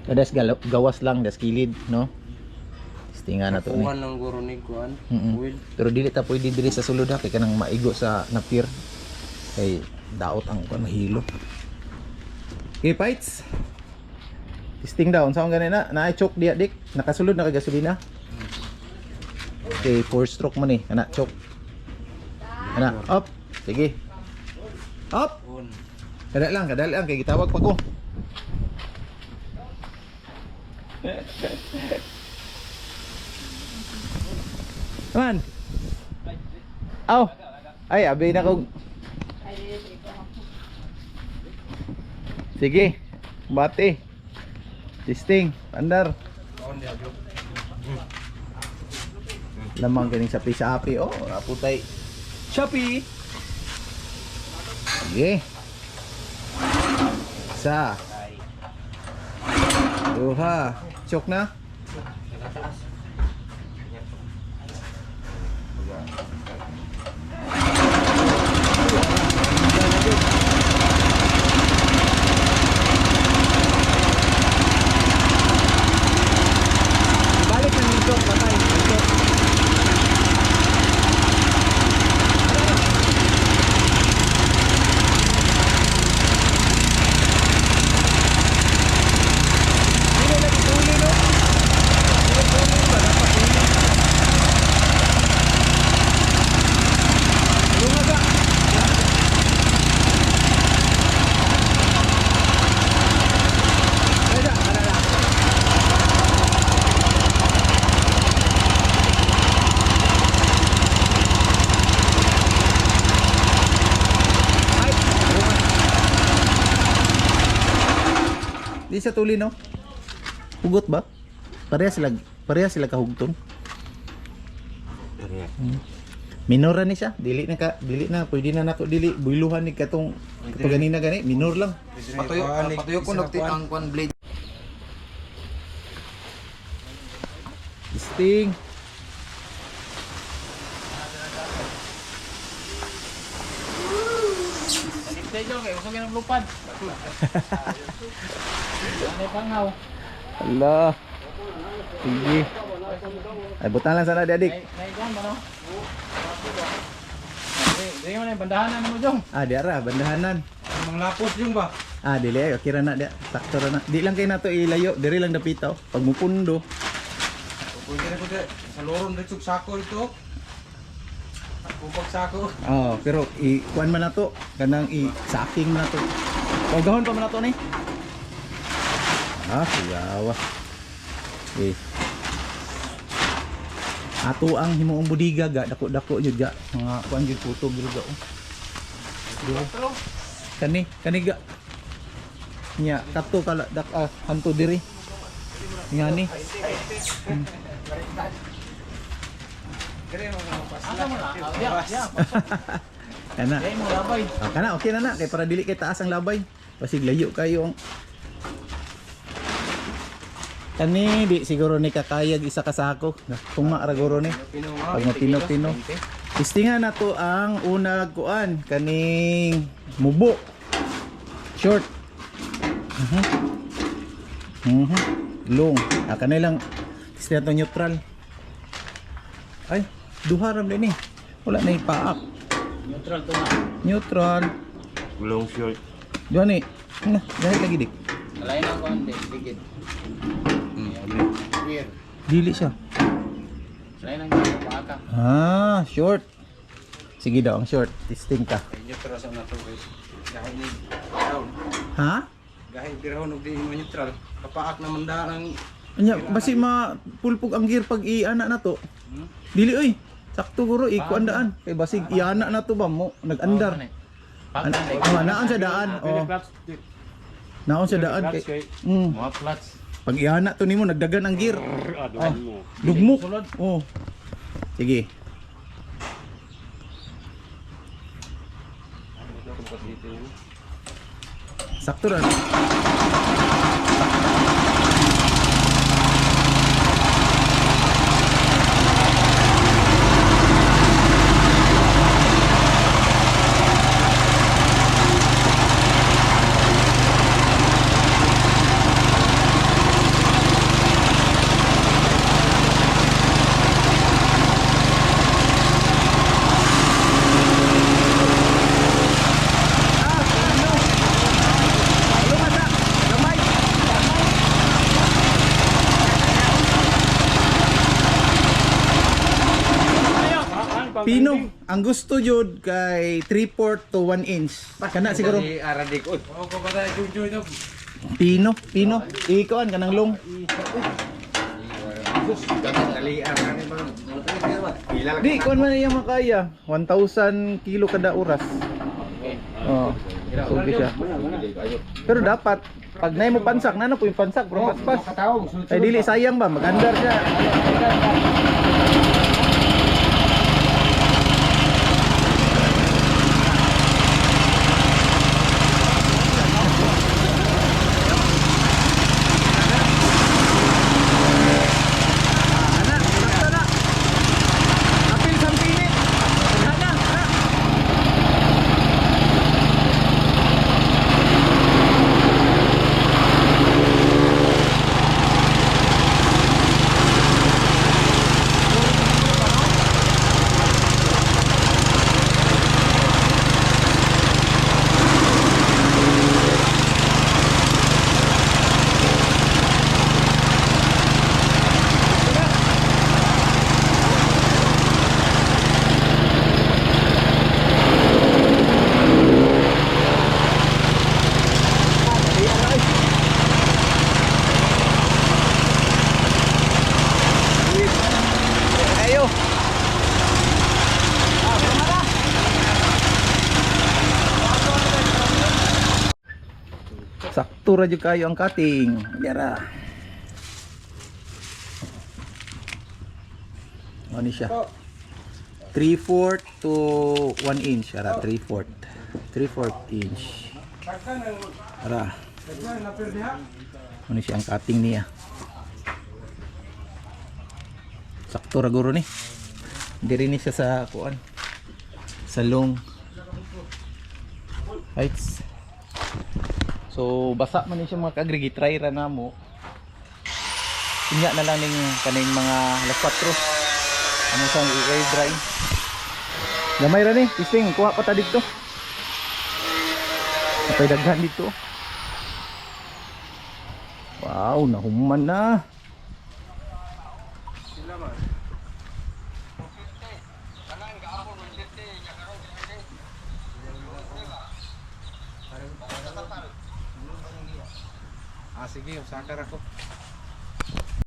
Kadas gawas lang, das kilid, no? Testingan na to ni. Kuhan lang guro ni kuhan. Oil. Pero dili ta pwede diri sa sulod ha, kay kanang maigo sa napir. Kay daot ang kuan mahilo. Okay, fights. Testing down. Saan ganun na? Na-choke diya, dik. Nakasulod na kay gasolina. Okay, 4 stroke man eh. Ana, choke. Ana, up. Sige. Up. On. Kadal lang. Kay gitawag pa ko. Come on. Aw. Ay, abay na kong. Sige. Bati. Testing. Andar. On dia jo. Lamang ganing sa api. Oh, naputay. Shopee. Sige. Isa. Duha. Chok na. Balik na yung chok. Patay. Chok. Di sa tuli no? Hugot ba? Pareha sila kahugtong. Minor ni siya. Dili na pwede na nato dili builuhan ni katong ganina gani, minor lang. Patuyo ko nagtiang kuhan blade. Sting. Tejo kay usogin ang lupad. Ano pangaw? Allah. Sige. Ay butang lang sana adik. Naikuan ba no? Dili man ang bandahanan mo jong. Diara bandahanan. Mang lapos yung ba? Dili ay kira na dia. Sakto ra na. Di lang kay nato ilayo, diri lang dapitaw. Pag mupundo. Pwede na ko sa loron dito sako ito. Kupag sako. Pero kuan man nato, kanang i-sacking man nato. Pagahon pa man nato ni. Siyawa. Ato ang himuong budiga ga dako-dako jud ga. Mga kuan jud puto jud ga. Kani ga. Nya kato kala dak hanto diri. Ngani. Kana. Kana okay na kay para dili kay taas ang labay. Pasig layo kayo. Kani di siguro ni kakayag isa ka sako. Tuma ra guro ni. Pag matino-tino. Testingan na to ang unag kuan kaning mubo. Short. Long. Kanilang testingan to neutral. Ay, duha ram din ni. Wala na ipaak. Neutral to na. Neutral. Long short. Duha ni. Dahil lagi dik. Kalain ang konti, digit. Weird. Dili siya. Kalain ang paaka. Short. Sige daw ang short. Testing ka. Neutral sa nato guys. Gahit ni round. Ha? Gahit ni round og di mo neutral. Kapaak na manda ng Anya, basi mapulpog ang gear pag i-ana na to. Dili oy. Sakto guro ikuandaan. Kay basig i-ana na to ba mo nag-andar. Naon sa daan. Naon sa daan kay. mga flats. Pag i-ana to nimo nagdagan ang gear. Dugmok. Sige. Sakto ra. ang gusto jud kay 3/4 to 1 inch. Kana siguro Di aradik. Uy. Oh, ko ba tayo junjoy to? pino. Ikuan kanang long. Dalian ani bang. Pila lang. Di kuan man iya makaya. 1,000 kilo kada oras. Oh. Sugi siya. Pero dapat pag nay mo pansak na po yung pansak bro paspas. Ay dili sayang ba magandar siya. Apil sampinit. Ana. Ayo. Sakto ra jud kayo ang cutting. Yara. Ano siya? 3/4 to 1 inch. Ara, 3/4. 3/4 inch. Ara. Ano siya ang cutting niya? Sakto ra guro ni. Diri ni siya sa kuan. Sa long. Heights. So basa man ni siya mga kagrigi try ra namo. Inya na lang ning kaning mga alas 4. Ano sa i-air dry. Gamay ra ni, pising kuha pa ta dito. Kapay daghan dito. Wow, nahuman na. Ah sige, sakar ako.